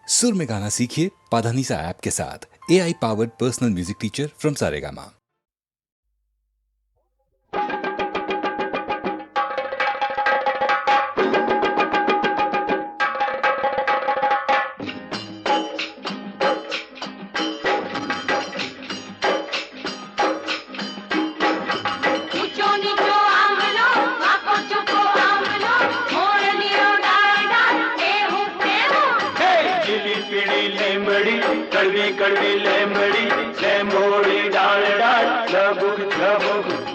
सुर में गाना सीखिए पाधानीसा ऐप के साथ। AI powered personal music teacher from Saregama. कड़वी कड़वी लेमड़ी लेमोड़ी डाल डाल लबुक लबुक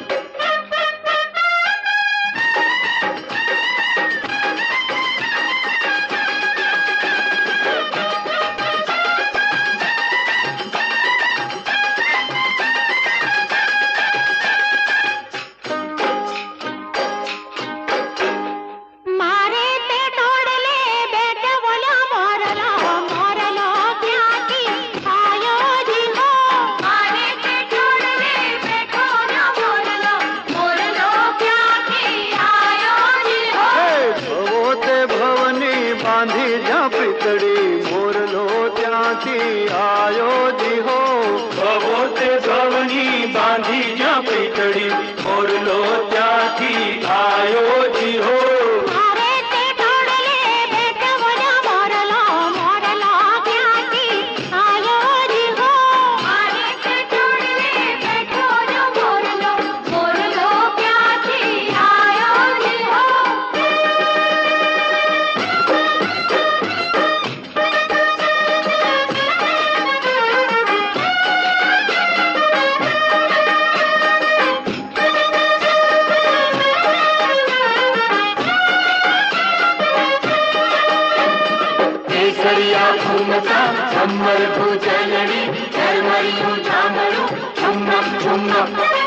झम्मर भुजलड़ी झरमरियो झामरू झुम्मक झुम्मक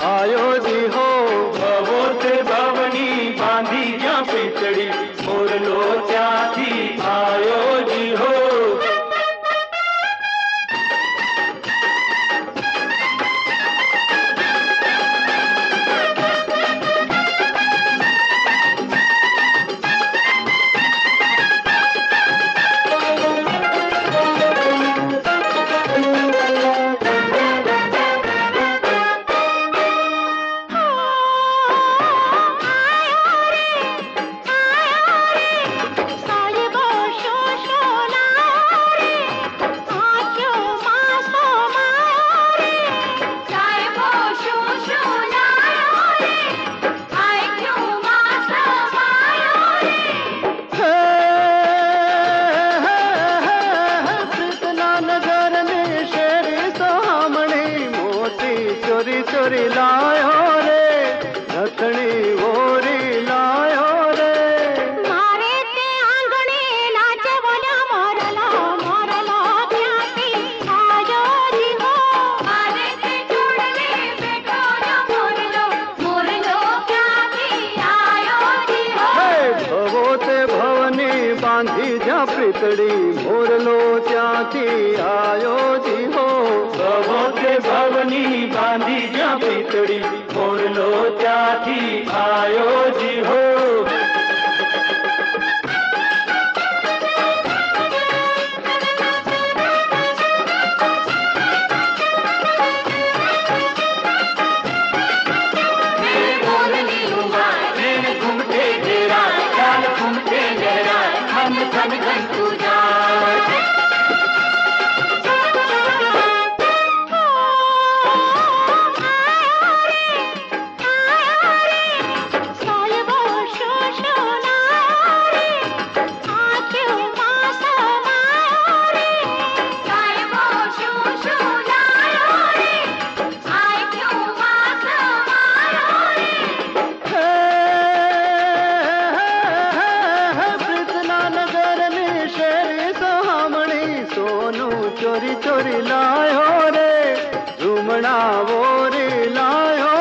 आयो जी हो भवोते भवनी बांधी जा पिचड़ी मोर लो त्याथी आयो जी हो चोरी लायो रे रखड़ी ओरी लायो रे मारे ते आंगणे नाचे बोला मोरलो प्यासी आयो जी हो मारे ते चूड़ले बैठो ना मोरलो प्यासी आयो जी हो भवोते भवनी बांधी जा प्रीतड़ी मोरलो त्याथी आयो जी हो भवोते भवनी बांधी जा प्रीतड़ी मोरलो त्याथी आयो जी हो घूमते घेरा चाल घूमते गहरा खन खन घन पूजा सोनू चोरी चोरी लायो रे झूमना वो रे लायो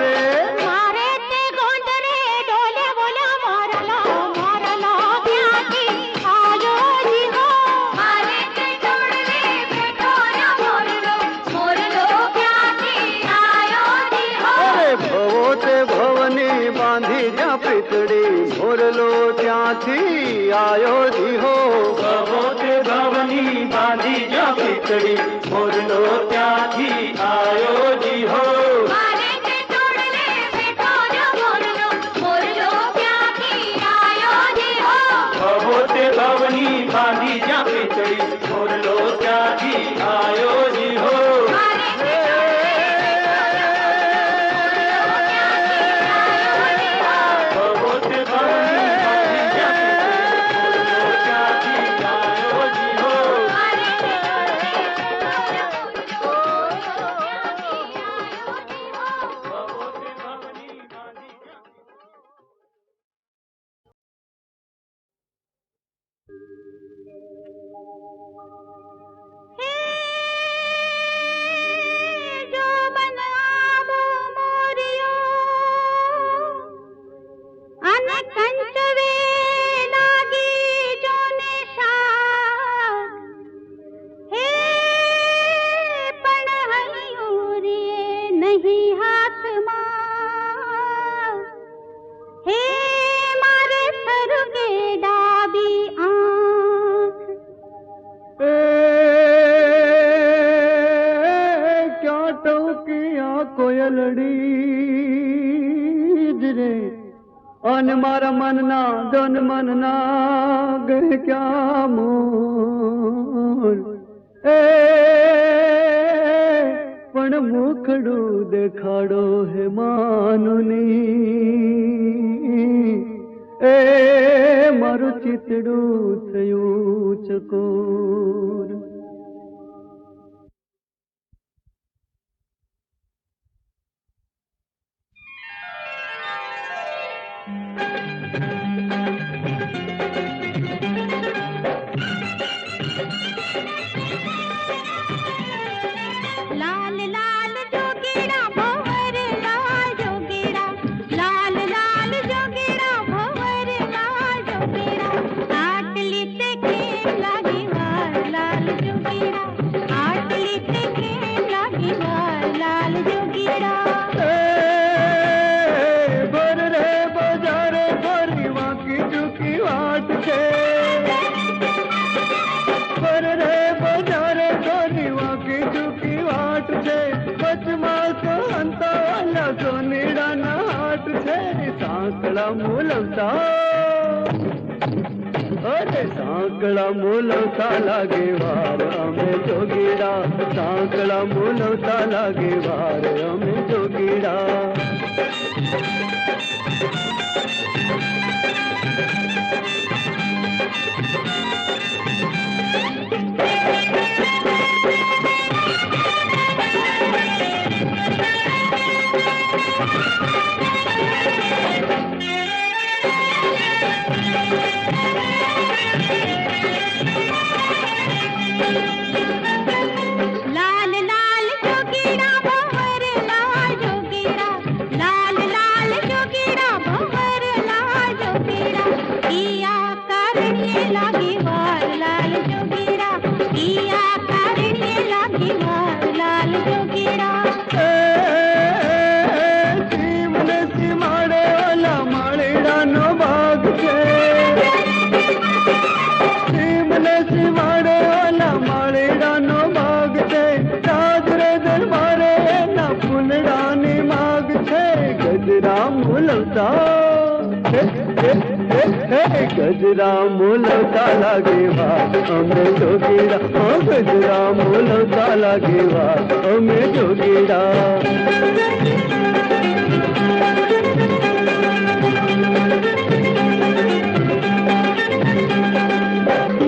रे मारे ते गोंदरे डोले बोला मोरलो मोरलो प्यासी आयो जी हो मारे ते चोड़ले बैठो ना मोरलो मोरलो प्यासी आयो जी हो अरे भवो ते भवनी बांधी जा पीतड़ी मोरलो त्याथी आयो जी हो भवो ते भवनी बांधी जा पीतड़ी मोरलो त्याथी आयो जी हो मारे ते चोड़ले बैठो ना मोरलो मोरलो प्यासी आयो जी हो भवो ते भवनी बांधी जा पीतड़ी मोरलो त्याथी आयो जी हो भवो ते भवनी बांधी जा पीतड़ी मोरलो त्याथी जो बनाबो मोरियो अन कंचवे लागी जो निशान हे पण हयूरी नहीं हाथ मां हे मारे सर के डाबी आंख क्या टोकिया कोयलड़ी रे अन मारा मन ना दन मन ना गए क्या मोर पण मुखड़ू देखाड़ो है मानुनी मारू चितड़ू थयू चकोर लाल लाल जोगीड़ा भंवर लाल जोगीड़ा लाल लाल जोगीड़ा भंवर लाल जोगीड़ा आटली ते खेल लागी वार लाल जोगीड़ा आटली ते खेल लागी वार लाल जोगीड़ा बर रे बाजारे गोरी वाकी चुकी वाट छे बर रे बाजारे गोरी वाकी चुकी वाट छे पचमास अंता वाला सोनीड़ा ना हाट छे सांकड़ा मूलवता अरे सांकड़ा मूलवता लागे वार हमें जोगीड़ा सांकड़ा मूलवता लागे वार हमें जोगीड़ा लाल लाल जोगीड़ा भंवर लाल जोगीड़ा लाल लाल जोगीड़ा भंवर लाल जोगीड़ा किया करणे लागी वार लाल जोगीड़ा किया करणे लागी वार लाल जोगीड़ा सीमने सीमाड़े वाला माड़ेड़ा नो भाग छे सीमने सीमाड़े वाला माड़ेड़ा नो भाग छे राजरे दरबारे ना फुलड़ानी माग छे गजरा मुलवता गजरा मुलवता लागे वार हमें जोगीड़ा गजरा मुलवता लागे वार हमें जोगीड़ा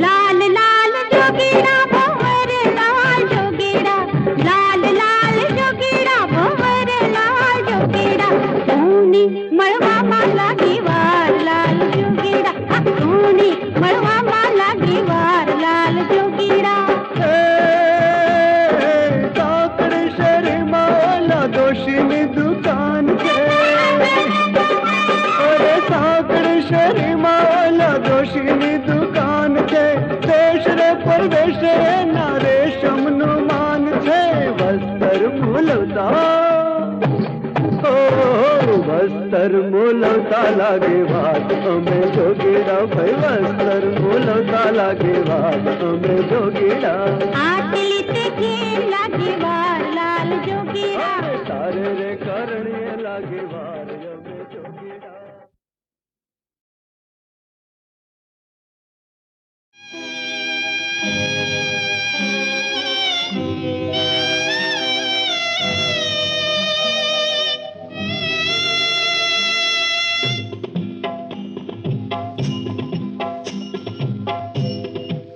लाल लाल जोगीड़ा भंवर लाल जोगीड़ा लाल लाल जोगीड़ा भंवर लाल जोगीड़ा ऊनी मळवा माला गीवार लाल जोगीड़ा ऊनी मळवा माला गीवार लाल जोगीड़ा વસ્ત્ર મોલવતા લાગે વાત અમે જોગીડા ભાઈ વસ્ત્ર મોલવતા લાગે વાત અમે જોગીડા આટલી તે ઘેર લાગે વાર લાલ જોગીડા તારે રે કરણીએ લાગે વાર અમે જોગીડા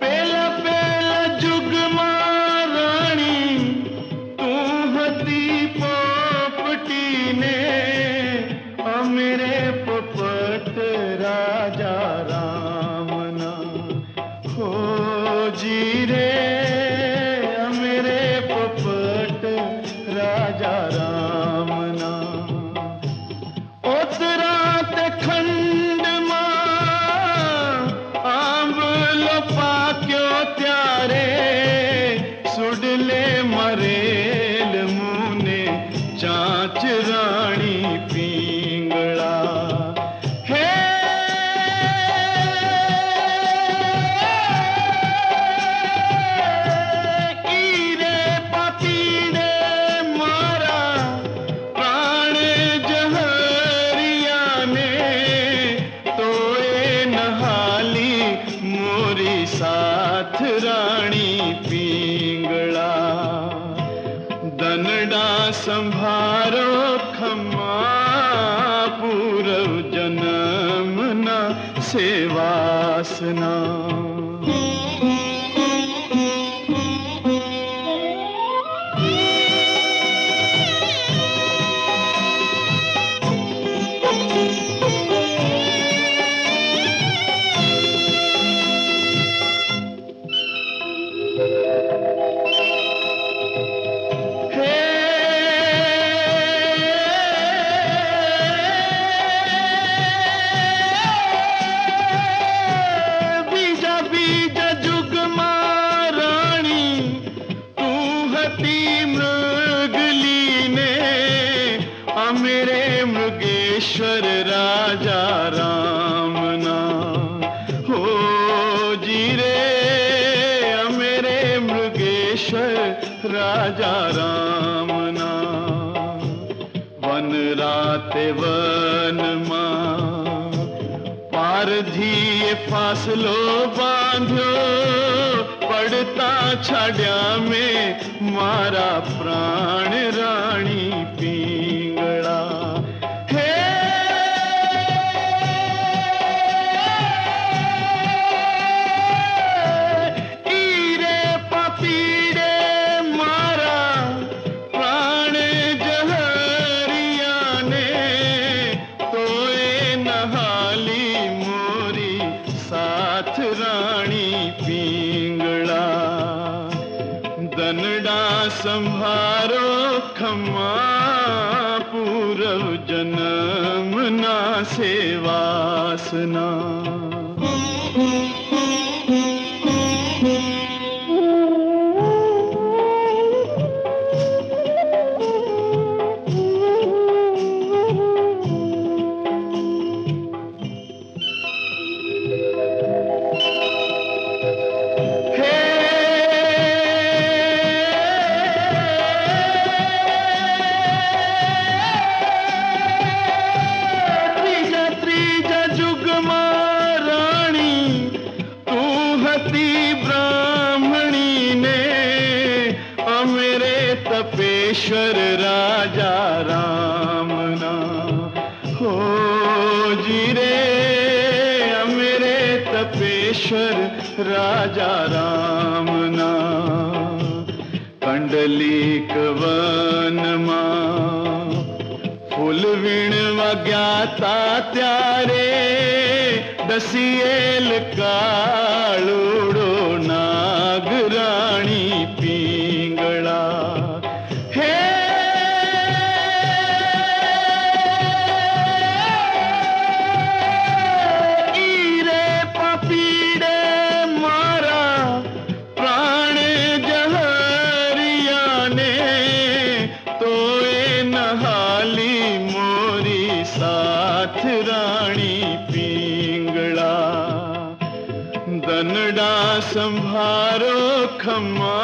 પેલા પેલા જુગમાં રાણી તું હતી પોપટીને અમરે પોપટ રાજા રામના ખોજી રે અમરે પોપટ રાજા રામના ઓતરાત ખંડમાં આંબલો પાક્યો ત્યારે સુડલે મરેલ મુને ચાંચ રાણી પિંગળા હે ઈરે પાપીને મારા પ્રાણ જહરિયાને તોય નહાલી મોરી સાથ રાણી પિંગળા દનડા સંભારો ખમા પૂરવ જન્મના સેવાસના બીજા બીજા જુગમાં રાણી તું હતી મૃગલીને અમરે મૃગેશ્વર રાજા રામના હોજી રે અમરે મૃગેશ્વર રાજા રામના વન રાતે વનમાં પારધીએ ફાસલો બાંધ્યો પડતા છાડ્યા મેં મારા પ્રાણ રાણી પિંગળા હે ઈરે પાપીડે મારા પ્રાણ જહરિયાને તોય નહાલી મોરી સાથ રાણી પિંગળા દનડા સંભારો ખમા પૂરવ જન્મના સેવાસના ત્રીજા ત્રીજા જુગમાં રાણી તું હતી બ્રાહ્મણીને અમરે તપેશ્વર રાજા રામના હોજી રે અમરે તપેશ્વર રાજા રામના કંડલીક વનમાં ફૂલ વીણવા ગ્યાતા ત્યારે દસિયેલ કાળુડો નાગ રાણી પિંગળા હે ઈરે પાપીડે મારા પ્રાણ જહરિયાને તોય નહાલી મોરી સા खमा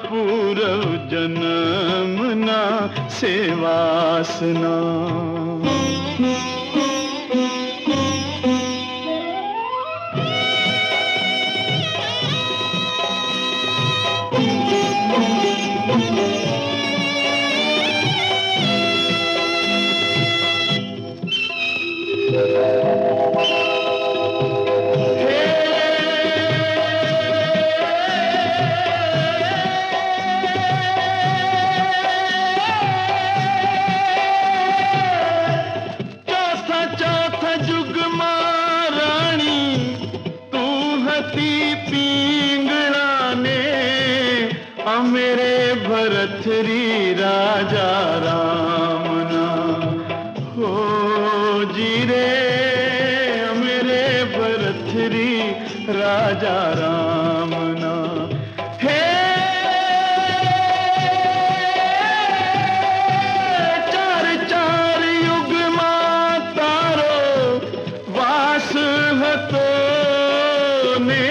पूरव जन्मना सेवासना मेरे भरथरी राजा रामना हो जी रे मेरे भरथरी राजा रामना हे चार चार युग मां तारो वास हतो ने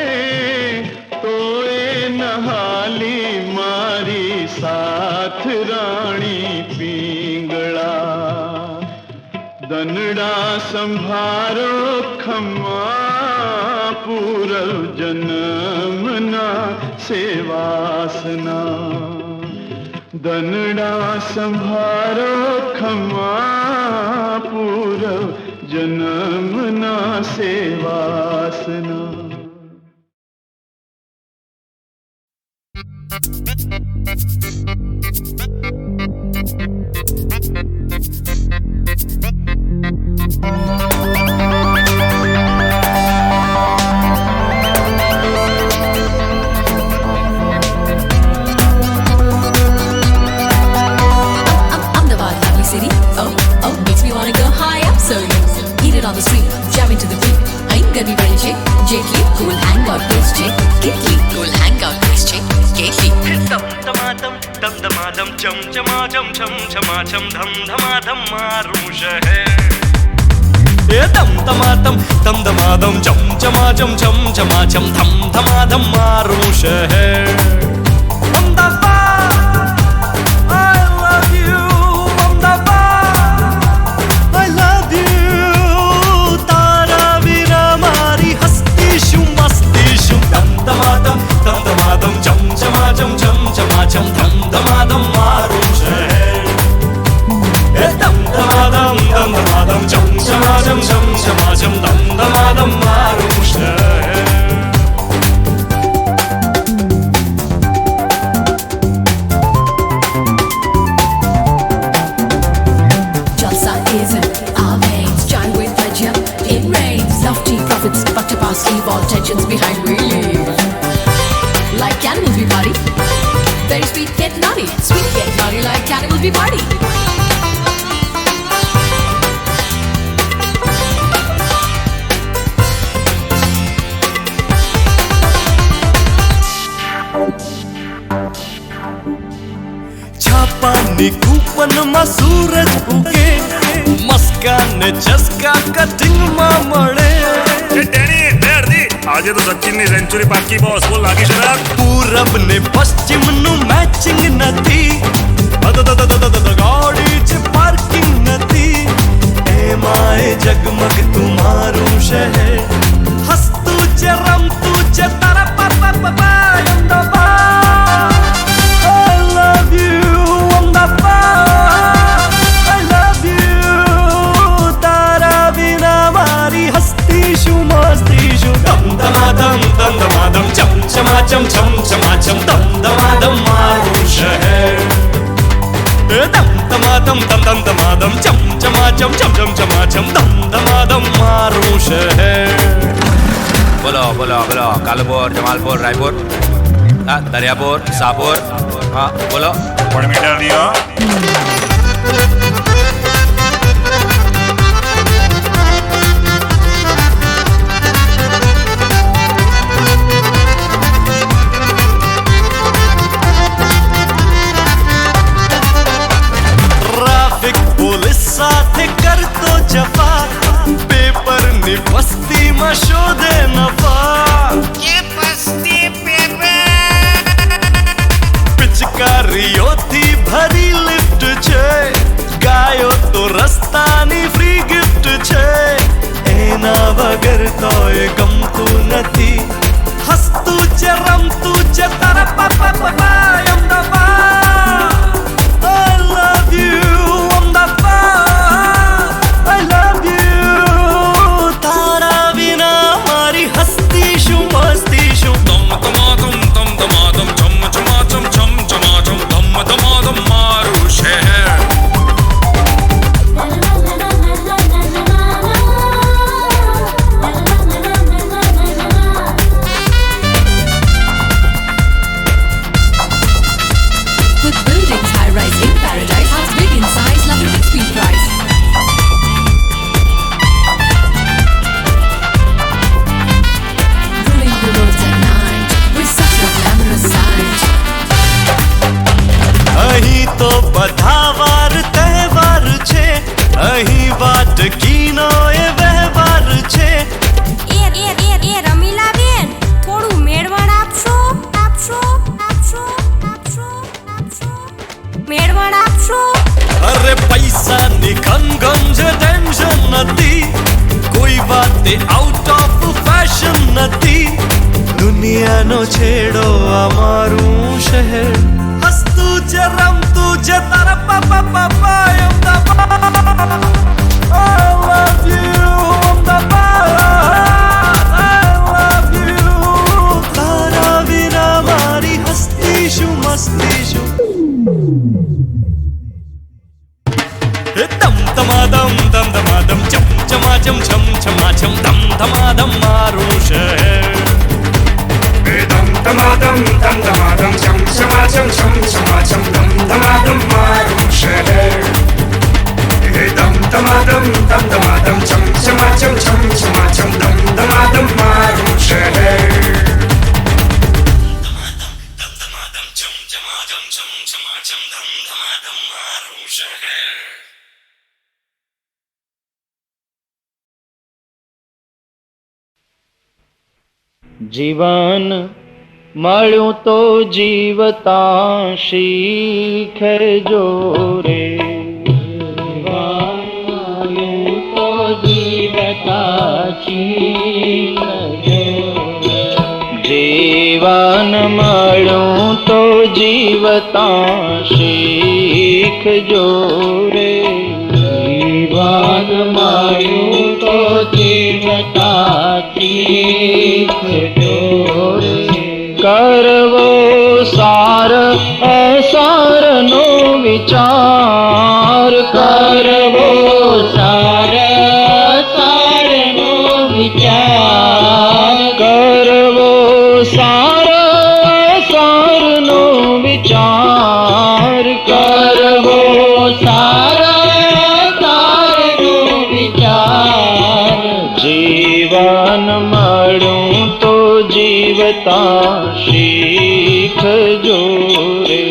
तोए नहाली साथ रानी पिंगला दनड़ा संभारो खमा पूरव जन्मना सेवासना दनड़ा संभारो खमा पूरव जन्मना सेवासना Ahmedabad, lovely city. Oh, makes me wanna go high up. So you eat it on the street, jamming to the beat. Ain't gonna be ready, chick. J.K. Cool hangout place, chick. Gately, cool hangout place, chick. Gately. दम दमादम चम चमाचम छम छमाचम धम धमाधम मारूं शहर ये दम दमादम चम चमाचम छम छमाचम धम धमाधम मारूं शहर Leave all tensions behind, we leave. Like cannibals we party. Very sweet, get naughty. Sweet, get naughty like cannibals we party. छापानी कूपन में सूरज उगे मस्कान चस्का कटिंग में मळे આજે તો સચિનની સેન્ચુરી પાકી બોસ બોલ લાગી શરાબ પૂરબ ને પશ્ચિમ નું મેચિંગ નથી ગાડી છે પાર્કિંગ નથી એમાં જગમગ તું શહેર હસતું છે રમતું છે તારા પાપા I love you I love you તારા વિના મારી હસ્તી શું મસ્તી શું દમ દમાદમ ચમ ચમાચમ છમ ચમાચમ દમ દમાદમ મારું શહેર દમ દમાદમ ચમ ચમાચમ છમ છમ ચમાચમ દમ દમાદમ મારું શહેર બોલો બોલો બોલો કાલુપુર જમાલપુર રાયપુર હા દરિયાપુર સાપુર હા બોલો પણ મીટર દિયો સાથે કરતો જફા પેપર ની બસ્તી માં શોધે નફા ये बस्ती पेपर વગર તો એ ગમતું નથી. હસતું છે રમતું છે તારા પાપા પાપા Ahmedabad. I love you Ahmedabad, I love you. તારા વિના મારી હસ્તી શું મસ્તી શું. તમ તમાદમ તમ તમાદમ ચમ ચમાચમ ચમ ચમાચમ ધમ ધમાદમ મારું શહેર. With buildings high-rise in paradise, house big in size, luxury speed price. Ruling the roads at night with such a glamorous sight. અહીં તો બધા વાર તહેવાર છે, અહીં વાટકીનો એ વ્યવહાર છે. એ રમીલા બેન થોડું મેળવણ આપશો આપશો આપશો આપશો આપશો મેળવણ આપશો. અરે પૈસાની ગમગમ છે, ટેન્શન નથી, કોઈ વાતે આઉટ ઓફ ફેશન નથી. દુનિયાનો છેડો અમારું શહેર. હસતું છે રમતું છે તારા પાપા પાપા Ahmedabad. I love you Ahmedabad, I love you. તારા વિના મારી હસ્તી શું મસ્તી શું. દમ ધમાદમ ચમ ચમાચમ છમ છમાચમ ધમ ધમાદમ મારું શહેર. દમ ધમાદમ ચમ ચમાચમ છમ છમાચમ ધમ ધમાદમ મારું શહેર. દમ ધમાદમ ચમ ચમાચમ છમ છમાચમ ધમ ધમાદમ મારું શહેર. જીવન મળ્યું તો જીવતા શીખજો રે. જીવન મળ્યું તો જીવતા શીખજો રે. જીવન મળ્યું તો જીવતા શીખજો રે. કરવો સાર અસારનો વિચાર. કરવો સાર અસારનો વિચાર. કરવો સાર અસારનો વિચાર. કરવો સાર અસારનો વિચાર. જીવન મળ્યું તો જીવતા શીખજો રે.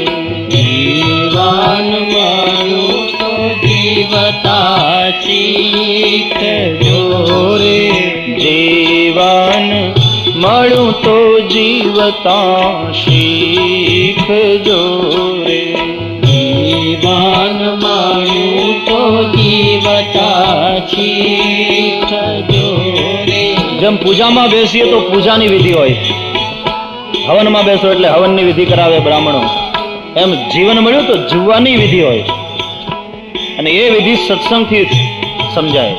જીવન મળ્યું તો જીવતા શીખજો રે. જીવન મળ્યું તો જીવતા શીખજો રે. જીવન મળ્યું તો જીવતા શીખજો રે. જેમ પૂજામાં બેસીએ તો પૂજાની વિધિ હોય, હવનમાં બેસો એટલે હવનની વિધિ કરાવે બ્રાહ્મણો, એમ જીવન મળ્યું તો જીવવાની વિધિ હોય, અને એ વિધિ સત્સંગથી સમજાય.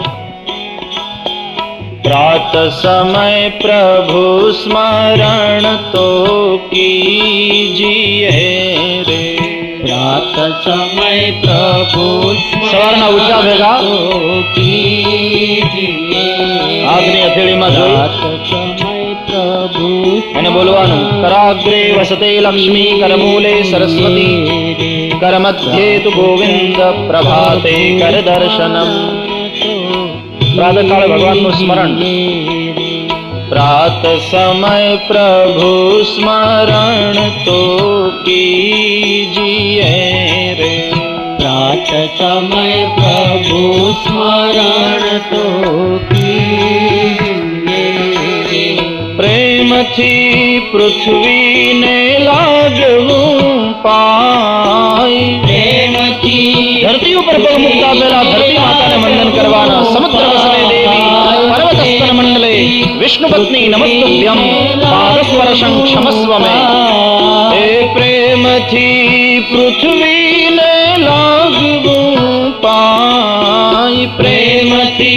પ્રાત સમય પ્રભુ સ્મરણ તો કીજીએ રે. પ્રાત સમય પ્રભુ સવારના ઉઠ્યા ભેગા આગની હથેળીમાં જોઈ અને બોલવાનું. કરાગ્રે વસતે લક્ષ્મી, કરમૂલે સરસ્વતી, કરમધ્યે તુ ગોવિંદ, પ્રભાતે કર દર્શનમ. પ્રાતઃકાળે ભગવાનનું સ્મરણ. પ્રાત સમય પ્રભુ સ્મરણ તો કીજીએ રે. પ્રાત સમય પ્રભુ સ્મરણ તો કીજીએ રે. પ્રેમથી પૃથ્વીને લાગવું પાય. પ્રેમથી ધરતી ઉપર પગ મૂકતા પહેલા ધરતી માતાને વંદન કરવાના. સમુદ્ર વસને દેવી, પર્વત સ્તન મંડલે विष्णु पत्नी नमस्तुभ्यम पादस्पर्शं क्षमस्व मे। हे प्रेम थी पृथ्वी ने लागवूं पाई, प्रेम थी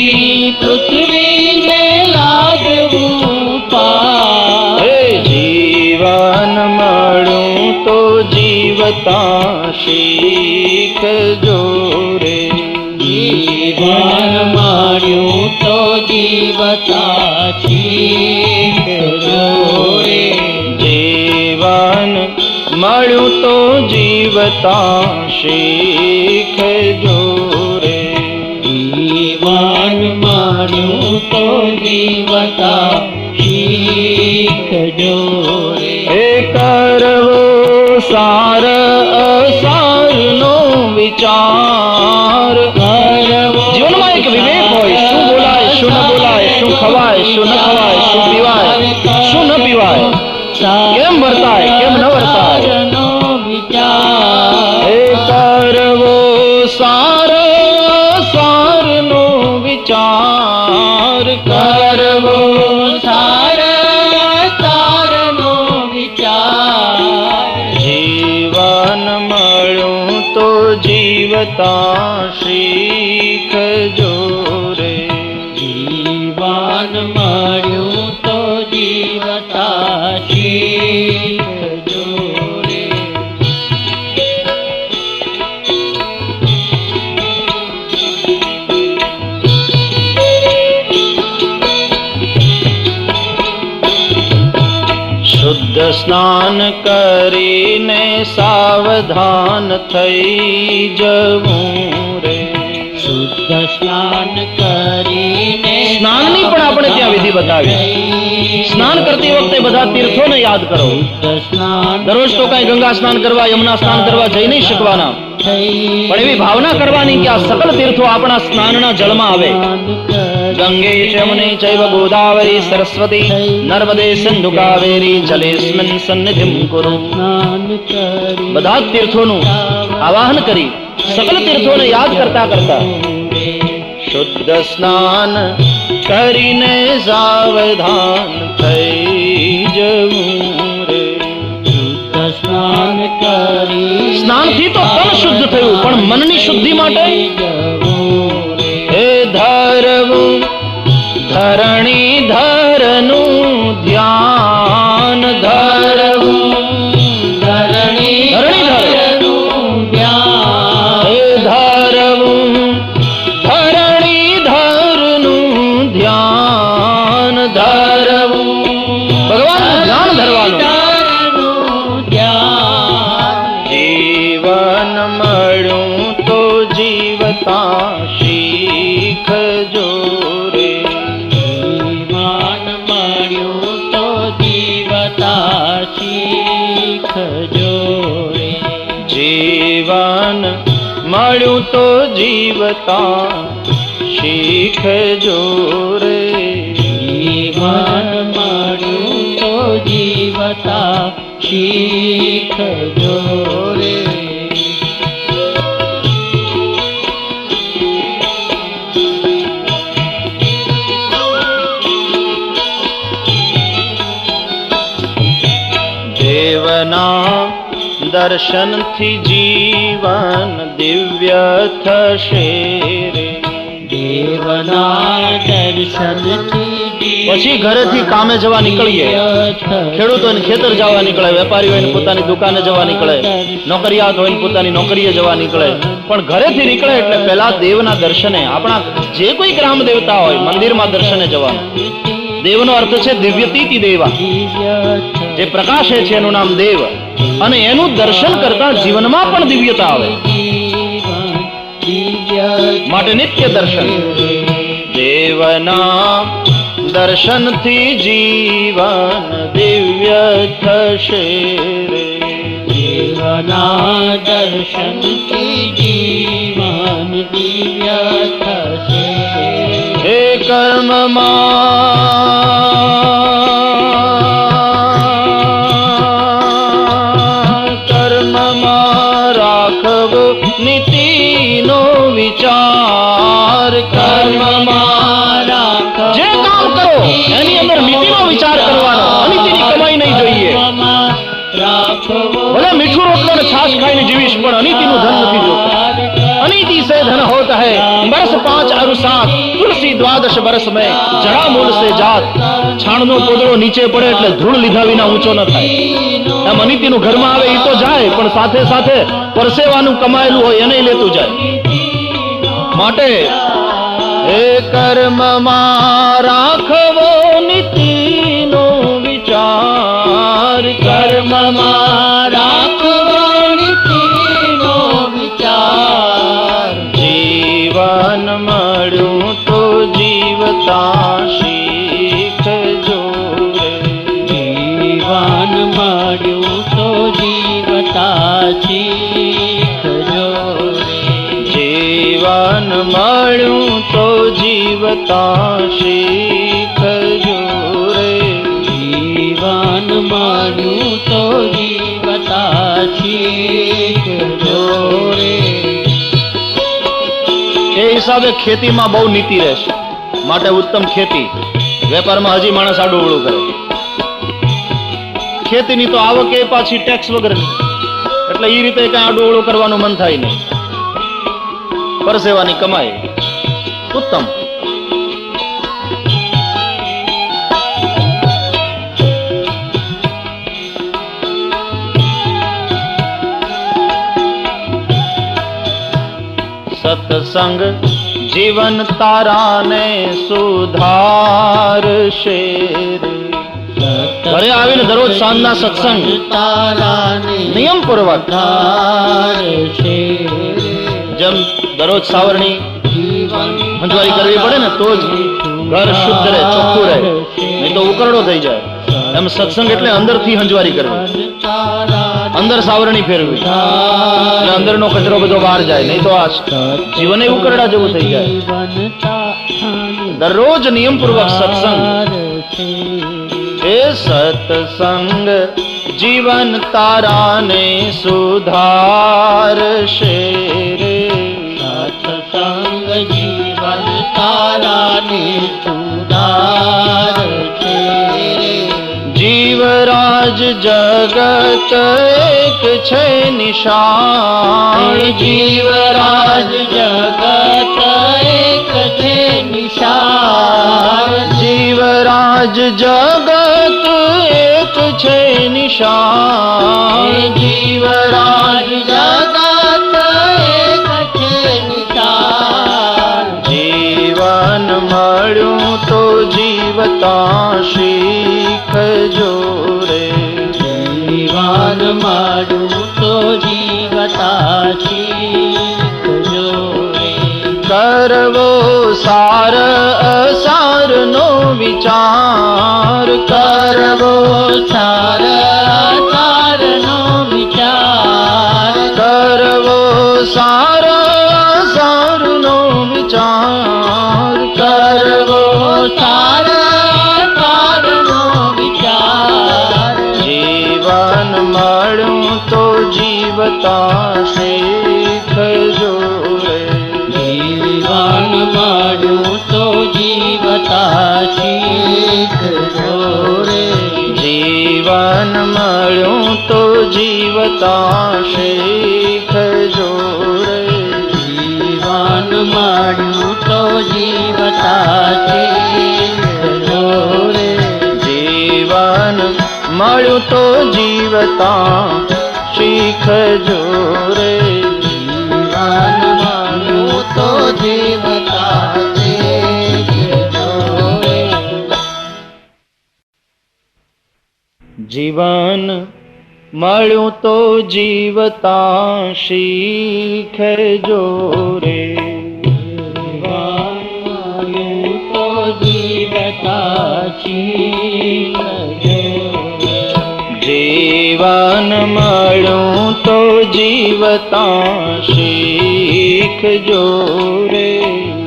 पृथ्वी ने लागवूं पाई। हे जीवन मळ्યું तो जीवता શીખ જોરે, જીવન મળ્યું તો જીવતા શીખ જોરે, જીવન મળ્યું તો જીવતા શીખ જોરે, જીવન મળ્યું તો જીવતા શીખ જોરે। હે કરવો સાર અસારનો વિચાર કરવો, જીવનમાં એક વિવેક હોય, શું બોલાય શું ન બોલાય, શું ખવાય શું ન ખવાય, શું પીવાય શું ન પીવાય, કેમ વર્તાય કેમ ન વર્તાય। હે કરવો સાર સારનો વિચાર, કરવો સાર સારનો વિચાર। જીવન મળ્યું તો જીવતા શીખ જોરે, જીવન મળ્યું તો જીવતા શીખ જોરે। શુદ્ધ સ્નાન કરીને સાવધાન થઈ જવું રે, શુદ્ધ સ્નાન કરીને, સ્નાનની પણ આપણે ત્યાં વિધિ બતાવી। સ્નાન કરતી વખતે બધા તીર્થોને યાદ કરો। દરરોજ તો કઈ ગંગા સ્નાન કરવા યમુના સ્નાન કરવા જઈ નહીં શકવાના, પણ એવી ભાવના કરવાની કે આ સકલ તીર્થો આપણા સ્નાનના જળમાં આવે। ગંગે યમુને ચૈવ ગોદાવરી સરસ્વતી નર્મદે સિંધુ કાવેરી જલેસ્મિન સન્નિધિમ કુરુ। બધા તીર્થોનું આવાહન કરી સકલ તીર્થોને યાદ કરતા કરતા શુદ્ધ સ્નાન કરીને સાવધાન થઈ જવું રે, શુદ્ધ સ્નાન કરી, સ્નાનથી તો તન શુદ્ધ થયું, પણ મનની શુદ્ધિ માટે હે ધરવું ધરણી ધરનું ધ્યાન, ધરવું ધરણી ધરનું ધ્યાન, હે ધરવું ધરણી ધરનું ધ્યાન, ધરવું ભગવાનનું ધ્યાન ધરવાનું। જીવન મળ્યું તો જીવતા શીખ જોરે, જીવન મળ્યું તો જીવતા શીખ જોરે, જીવન મળ્યું તો જીવતા શીખ જોરે, જીવન મળ્યું તો જીવતા શીખ જોરે। દેવના દર્શનથી જીવન દિવ્ય થશે રે, દેવના દર્શનથી। પછી ઘરેથી કામે જવા નીકળીએ, ખેડૂતોને ખેતર જવા નીકળે, વેપારી હોય પોતાની દુકાને જવા નીકળે, નોકરિયાત હોય પોતાની નોકરીએ જવા નીકળે, પણ ઘરેથી નીકળે એટલે પહેલા દેવના દર્શને, આપણા જે કોઈ ગ્રામ દેવતા હોય મંદિરમાં દર્શને જવાનું। દેવનો અર્થ છે દિવ્યતીતિ દેવા, જે પ્રકાશે છે એનું નામ દેવ, અને એનું દર્શન કરતા જીવનમાં પણ દિવ્યતા આવે, માટે નિત્ય દર્શન। દેવના દર્શનથી જીવન દિવ્ય થશે રે, દેવના દર્શનથી જીવન દિવ્ય થશે। હે કર્મમાં રાખવો નીતિનો વિચાર, કર્મમાં જે કામ કરો એની અંદર ભલે મીઠું રોટલો ને છાશ ખાઈને જીવીશ, પણ અનીતિનું ધન નથી જોતું. अनीति से धन होता है बरस 5 और 7 तुलसी 12 बरस में जड़ा मूल से जात. છાણનો પોદળો નીચે પડે એટલે ધૂળ લીધા વિના ઊંચો ન થાય. એમ અનીતિનું ઘરમાં આવે એ તો જાય, પણ સાથે સાથે પરસેવાનું કમાયેલું હોય એને લેતું જાય. માટે હે કર્મમાં રાખવો નીતિનો વિચાર, કર્મમાં રાખવો નીતિનો વિચાર. જીવન મળ્યું તો જીવતા શીખજો રે, જીવન મળ્યું તો જીવતા શીખજો રે, જીવન મળ્યું તો જીવતા શીખજો રે, જીવન મળ્યું તો જીવતા શીખજો રે. એ હિસાબે ખેતીમાં બહુ નીતિ રહેશે. માટે ઉત્તમ ખેતી. વેપારમાં હજી માણસ આડું અવળું કરે. ખેતીની તો આવક એ પાછી ટેક્સ વગરની, એટલે એ રીતે કઈ આડું અવળું કરવાનું મન થાય નહીં. પરસેવાની કમાઈ ઉત્તમ. સત્સંગ જીવન તારાને સુધારશે. ઘરે આવીને દરરોજ સાંજના સત્સંગ નિયમ પૂર્વક, જેમ દરરોજ સાવરણી હંજવારી કરવી પડે ને તો જ ઘર શુદ્ધ રહે, ચોખ્ખું રહે, નહીં તો ઉકરડો થઈ જાય. એમ સત્સંગ એટલે અંદરથી હંજવારી કરવી, અંદર સાવરણી ફેરવી, એટલે અંદરનો કચરો બધો બહાર જાય, નહીં તો આ જીવન ઉકરડા જેવું થઈ જાય. દરરોજ નિયમપૂર્વક સત્સંગ. એ સત્સંગ જીવન તારાને સુધારશે રે, સત્સંગ જીવન તારાને સુધારશે રે. જીવરાજ જગત એક છે નિશાન, જીવરાજ જગત એક છે નિશાન, જીવરાજ જગત એક છે નિશાન, જીવરાજ જગત એક છે નિશાન. જીવન મળ્યું તો જીવતા શીખજો રે, જીવન મળ્યું તો જીવતા શીખજો રે. કરવો સાર અસારનો વિચાર, કરવો સાર અસારનો વિચાર, કરવો સાર અસારનો વિચાર, કરવો સાર અસારનો વિચાર. જીવન મળ્યું તો જીવતા શીખજો રે, જીવન મળ્યું તો જીવતા શીખજો રે, જીવન મળ્યું તો જીવતા શીખજો રે, જીવન મળ્યું તો જીવતા શીખજો રે, જીવન મળ્યું તો જીવતા શીખજો રે, જીવન મળ્યું તો જીવતા શીખજો રે. જીવન મળ્યું તો જીવતા શીખજો રે, જીવન મળ્યું તો જીવતા શીખજો રે,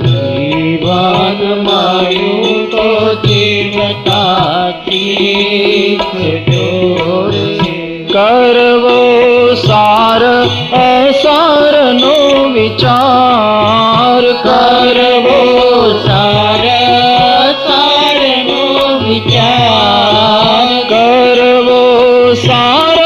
જીવન મળ્યું તો જીવતા શીખજો રે. કરવો સાર અસારનો વિચાર, કરવો સાર અસારનો વિચાર, કરવો સાર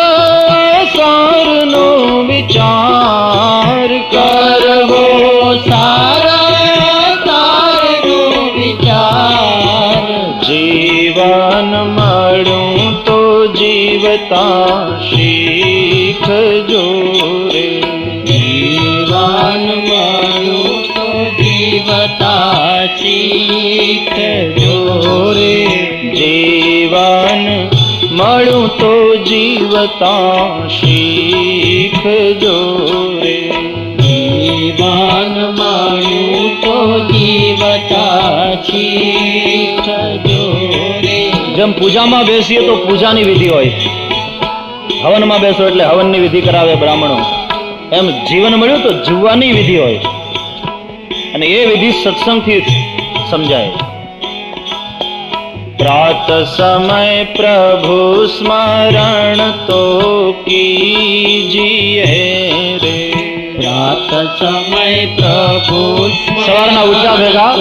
શીખજો રે. જીવન મળ્યું તો જીવતા શીખજો રે. જીવન મળ્યું તો જીવતા શીખજો રે. જીવન મળ્યું તો જીવતા શીખજો રે. જેમ પૂજામાં બેસીએ તો પૂજાની વિધિ હોય, હવનમાં બેસો એટલે હવનની વિધિ કરાવે બ્રાહ્મણો, એમ જીવન મળ્યું તો જીવવાની વિધિ હોય, અને એ વિધિ સત્સંગથી સમજાય. પ્રાત સમય પ્રભુ સ્મરણ તો કીજીએ રે. પ્રાત સમય પ્રભુ સવારના ઉઠ્યા ભેગા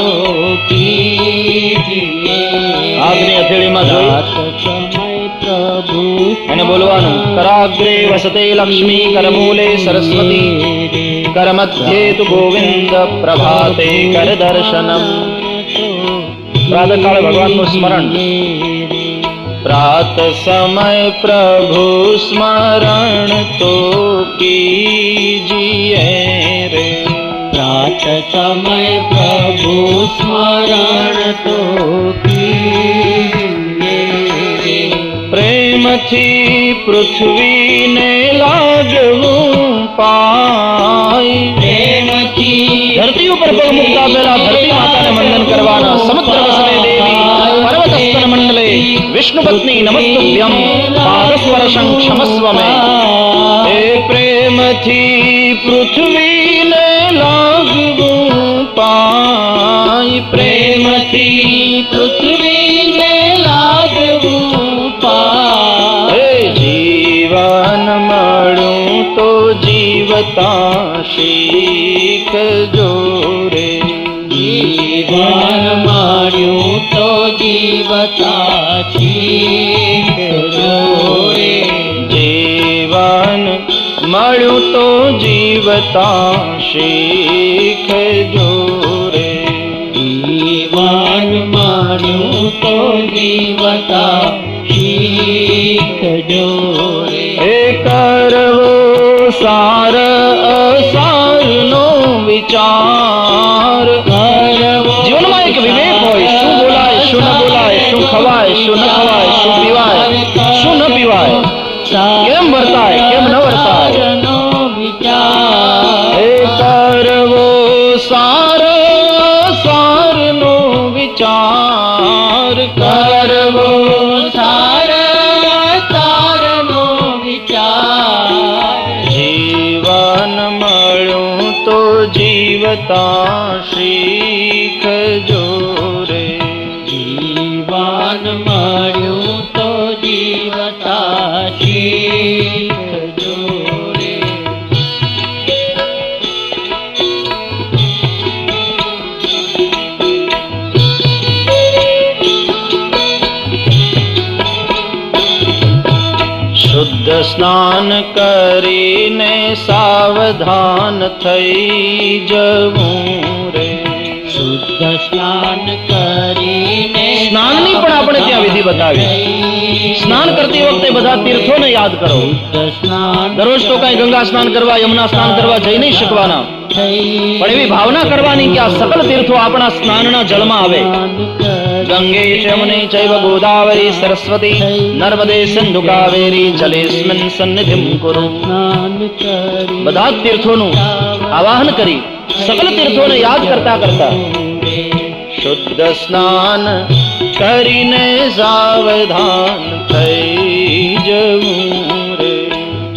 આગની હથેળીમાં જોઈ અને બોલવાનું, કરાગ્રે વસતે લક્ષ્મી, કરમૂલે સરસ્વતી, કરમધ્યે તુ ગોવિંદ, પ્રભાતે કર દર્શનમ. પ્રાતઃકાળે ભગવાનનું સ્મરણ. પ્રાત સમય પ્રભુ સ્મરણ તો કીજીએ રે. પ્રાત સમય પ્રભુ સ્મરણ તો કીજીએ રે. પ્રેમથી પૃથ્વીને લાગવું પાય. પ્રેમથી ધરતી ઉપર પગ મૂકતા પહેલા ધરતી માતાને વંદન કરવાના. સમુદ્ર વસને દેવી પર્વતસ્તન મંડલે વિષ્ણુ પત્ની નમસ્તુભ્યમ, પાદસ્પર્શં ક્ષમસ્વ મે. એ પ્રેમથી પૃથ્વીને લાગવું પાય. પ્રેમથી પૃથ્વીને લાગવું પાય. જીવન મળ્યું તો જીવતા શીખજો રે. જીવન મળ્યું તો જીવતા શીખજો રે. જીવન મળ્યું તો જીવતા શીખજો રે. જીવન મળ્યું તો જીવતા શીખજો રે. એ કરવો સાર અસારનો વિચાર કરવો. જીવનમાં એક વિવેક હોય, શું બોલાય શું ન બોલાય, શું ખવાય શું ન ખવાય, શું પીવાય શું ન પીવાય, કેમ વર્તાય કેમ ન વર્તાય. એ કરવો સાર સારનો વિચાર. કરવો સાર સારનો વિચાર. જીવન મળ્યું તો જીવતા શીખજો રે. જીવન મળ્યું તો જીવતા શીખજો રે. શુદ્ધ સ્નાન કરીને સાવધાન થઈ જવું રે. શુદ્ધ સ્નાન કરીને. સ્નાનની પણ આપણે ત્યાં વિધિ બતાવી. સ્નાન કરતી વખતે બધા તીર્થોને યાદ કરો. દરરોજ તો કઈ ગંગા સ્નાન કરવા યમુના સ્નાન કરવા જઈ નહીં શકવાના, પણ એવી ભાવના કરવાની કે આ સકલ તીર્થો આપણા સ્નાનના જળમાં આવે. ગંગે યમુને ચૈવ ગોદાવરી સરસ્વતી નર્મદે સિંધુ કાવેરી જલેસ્મિન સન્નિધિમ કુરુ. બધા જ તીર્થોનું આવાહન કરી સકલ તીર્થોને યાદ કરતા કરતા શુદ્ધ સ્નાન કરીને સાવધાન થઈ જવું રે.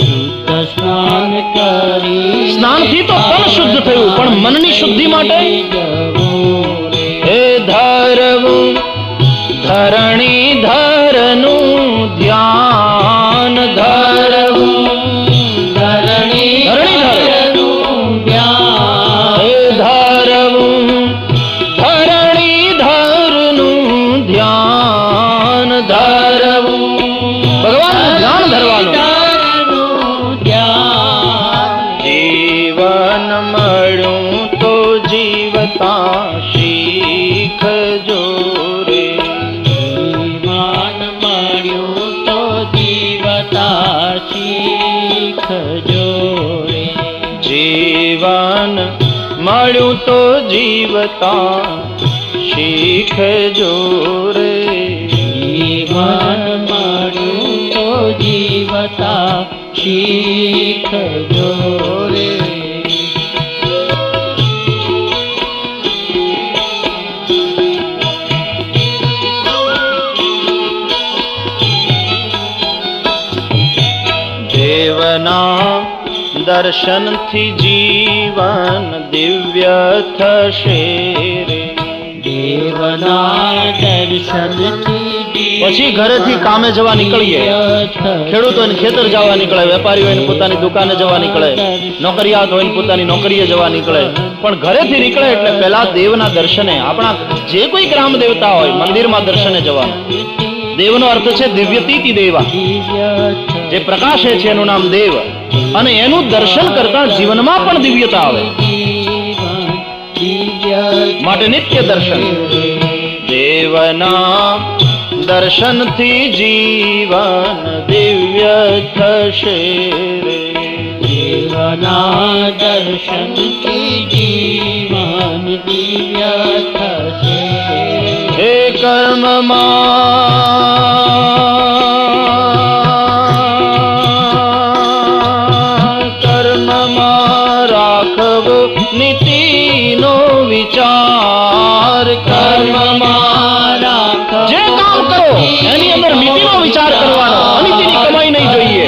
શુદ્ધ સ્નાન કરી. સ્નાનથી તો તન શુદ્ધ થયું, પણ મનની શુદ્ધિ માટે હે ધરવું ધરણી ધરનું ધ્યાન. ધરવું ધરણી ધરનું ધ્યાન. હે ધરવું ધરણી ધરનું ધ્યાન. ધરવું ભગવાનનું ધ્યાન ધરવાનું. જીવન મળ્યું તો જીવતા શીખજો રે. જીવન મળ્યું તો જીવતા શીખજો જીવન મળ્યું તો જીવતા શીખજો રે. જીવન મળ્યું તો જીવતા શીખજો રે. દેવના દર્શનથી જીવન દિવ્ય થશે રે. દેવના દર્શનથી પછી ઘરેથી કામે જવા નીકળીએ. ખેડૂતો એને ખેતર જવા નીકળે, વેપારીઓ એને પોતાની દુકાને જવા નીકળે, નોકરિયાત હોય પોતાની નોકરીએ જવા નીકળે. પણ ઘરેથી નીકળે એટલે પહેલા દેવના દર્શને, આપણા જે કોઈ ગ્રામ દેવતા હોય મંદિરમાં દર્શને જવાનું. દેવનો અર્થ છે દિવ્યતીતિ દેવા, જે પ્રકાશે છે એનું નામ દેવ. અને એનું દર્શન કરતા જીવનમાં પણ દિવ્યતા આવે માટે નિત્ય દર્શન. દેવના દર્શનથી જીવન દિવ્ય થશે રે. દેવના દર્શનથી જીવન દિવ્ય થશે. હે કર્મમાં રાખવો નીતિનો વિચાર. કર્મમાં જે કામ કરો એની અંદર નીતિનો વિચાર કરવાનો, અનીતિની કમાઈ નહીં જોઈએ.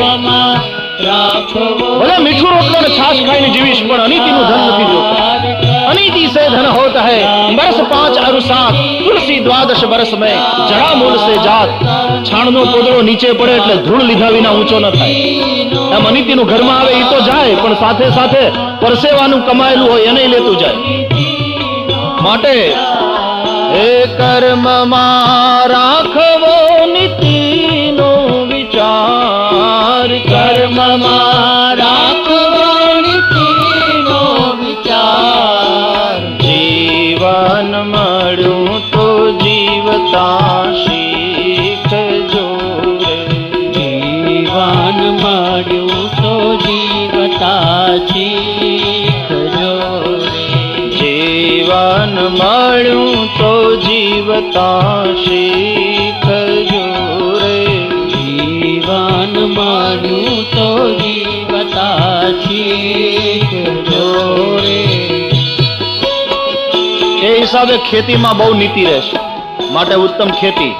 ભલે મીઠું રોટલો ને છાશ ખાઈને જીવીશ પણ અનીતિનું ધન નથી જોતું. अनीति से धन होता है बरस 5 और 7 तुलसी 12 बरस में जड़ा मूल से जात. છાણનો પોદળો નીચે પડે એટલે ધૂળ લીધા વિના ઊંચો ન થાય. એમ અનીતિનું ઘરમાં આવે એ તો જાય પણ સાથે સાથે પરસેવાનું કમાયેલું હોય એને લેતું જાય. માટે હે કર્મમાં રાખવો નીતિનો વિચાર. કર્મમાં રાખવો નીતિનો વિચાર. જીવન મળ્યું તો જીવતા શીખજો રે. જીવન મળ્યું તો જીવતા શીખજો રે. જીવન મળ્યું તો જીવતા શીખજો રે. જીવન મળ્યું તો જીવતા શીખજો રે. એ હિસાબે ખેતીમાં બહુ નીતિ રહેશે માટે ઉત્તમ ખેતી.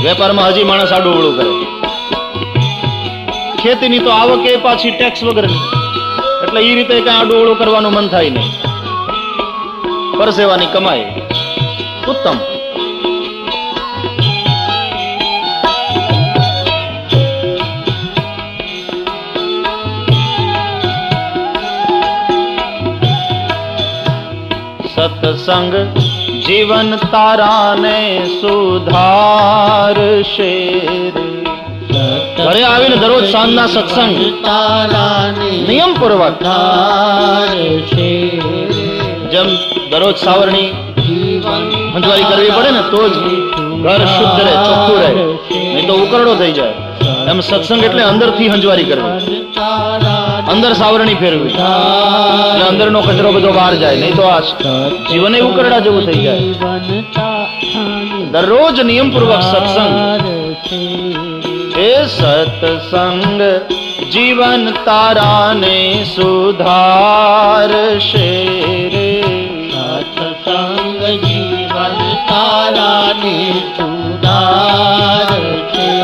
વેપારમાં હજી માણસ આડું કરે. ખેતીની તો આવક એ પાછી ટેક્સ વગરની, એટલે એ રીતે કઈ આડું કરવાનું મન થાય નહીં. પરસેવાની કમાઈ ઉત્તમ. સત્સંગ જીવન તારાને સુધારશે. ઘરે આવીને દરરોજ સાંજના સત્સંગ નિયમ પૂર્વક, જેમ દરરોજ સાવરણી હંજવારી કરવી પડે ને તો જ ઘર શુદ્ધ રહે, ચોખ્ખું રહે, નહીં તો ઉકરડો થઈ જાય. એમ સત્સંગ એટલે અંદરથી હંજવારી કરવી, અંદર સાવરણી ફેરવી, એટલે અંદરનો કચરો બધો બહાર જાય, નહીં તો આ જીવન ઉકરડા જેવું થઈ જાય. દરરોજ નિયમપૂર્વક સત્સંગ. એ સત્સંગ જીવન તારાને સુધારશે રે. સત્સંગ જીવન તારાને સુધારશે.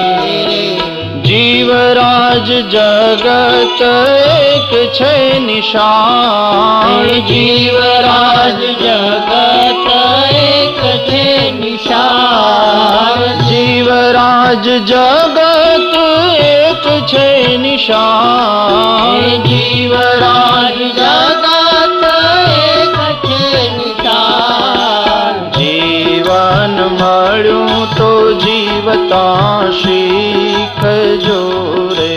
જીવરાજ જગત એક છે નિશાન. જીવરાજ જગત એક છે નિશાન. જીવરાજ જગત એક છે નિશાન. જીવરાજ જગત એક છે નિશાન. જીવન મળ્યું તો જીવતા શીખજો રે.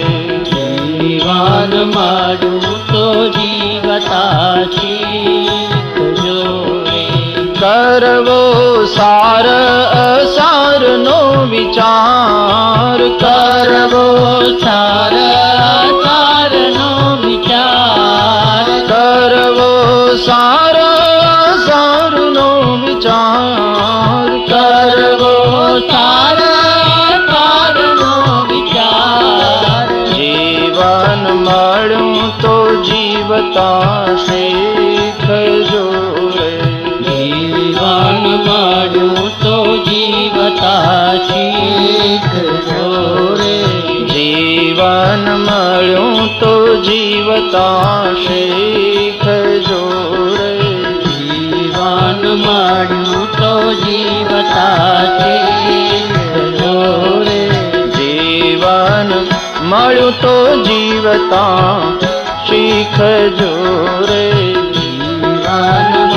જીવન મળ્યું તો જીવતા શીખજો રે. કરવો સાર અસારનો વિચાર. કરવો સાર અસારનો વિચાર. જીવતા શીખજો રે. જીવન મળ્યું તો જીવતા શીખજો રે. જીવન મળ્યું તો જીવતા શીખજો રે. જીવન મળ્યું તો જીવતા શીખજો રે. જીવન મળ્યું તો જીવતા શીખજો રે. જીવન